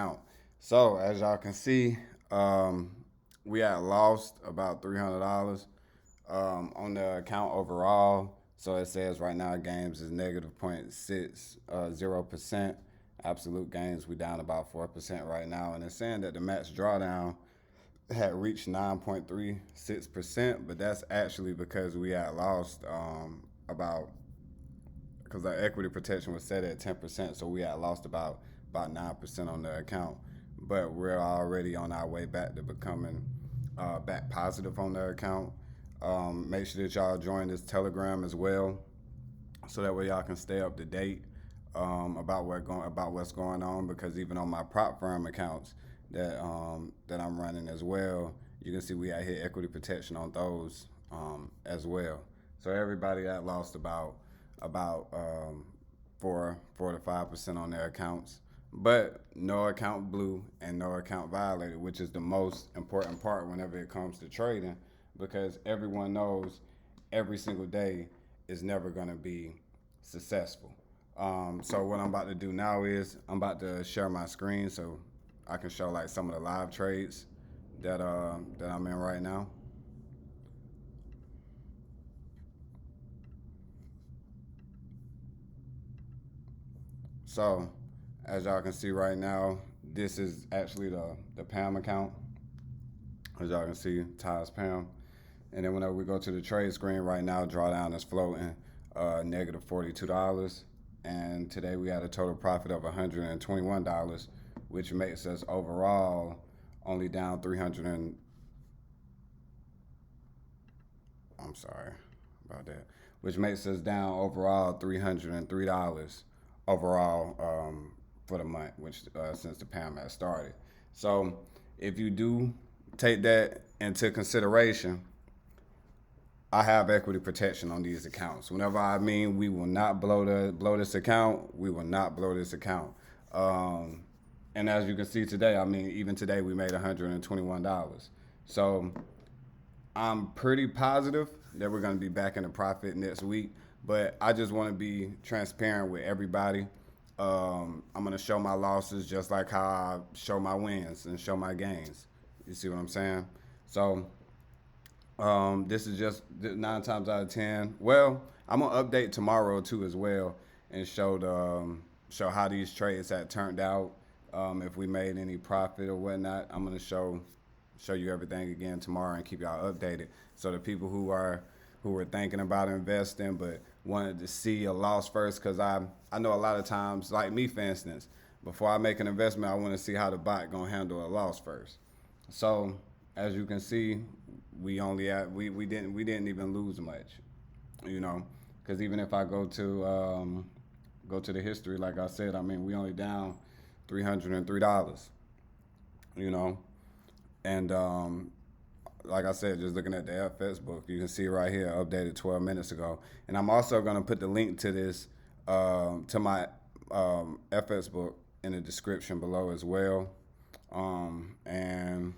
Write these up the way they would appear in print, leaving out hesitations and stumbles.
account. So as y'all can see, we had lost about $300 on the account overall. So it says right now games is negative 0.60%. Absolute gains, we down about 4% right now. And it's saying that the max drawdown had reached 9.36%, but that's actually because we had lost about because our equity protection was set at 10%, so we had lost about 9% on the account. But we're already on our way back to becoming back positive on the account. Make sure that y'all join this Telegram as well, so that way y'all can stay up to date about what's going on. Because even on my prop firm accounts that I'm running as well, you can see we had hit equity protection on those as well. So everybody that lost about 4 to 5% on their accounts, but no account blue and no account violated, which is the most important part whenever it comes to trading, because everyone knows every single day is never going to be successful. So what I'm about to do now is I'm about to share my screen so I can show like some of the live trades that I'm in right now. So as y'all can see right now, this is actually the Pamm account. As y'all can see, Ty's Pamm. And then whenever we go to the trade screen right now, drawdown is floating negative $42. And today we had a total profit of $121, which makes us overall only down I'm sorry about that. Which makes us down overall $303 overall for the month, which since the Pamm has started. So if you do take that into consideration, I have equity protection on these accounts. Whenever I mean we will not blow this account, we will not blow this account. And as you can see today, I mean even today we made $121. So I'm pretty positive that we're going to be back in a profit next week. But I just want to be transparent with everybody. I'm going to show my losses just like how I show my wins and show my gains. You see what I'm saying? So this is just 9 times out of 10. Well, I'm gonna update tomorrow too as well and show how these trades had turned out. If we made any profit or whatnot, I'm gonna show you everything again tomorrow and keep y'all updated. So the people who were thinking about investing but wanted to see a loss first, because I know a lot of times, like me for instance, before I make an investment, I want to see how the bot gonna handle a loss first. So as you can see, we didn't even lose much, because even if I go to the history, like I said, I mean we only down $303, and like I said, just looking at the FX book, you can see right here, updated 12 minutes ago, and I'm also gonna put the link to this to my FX book in the description below as well, and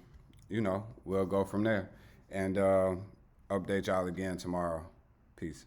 we'll go from there and update y'all again tomorrow. Peace.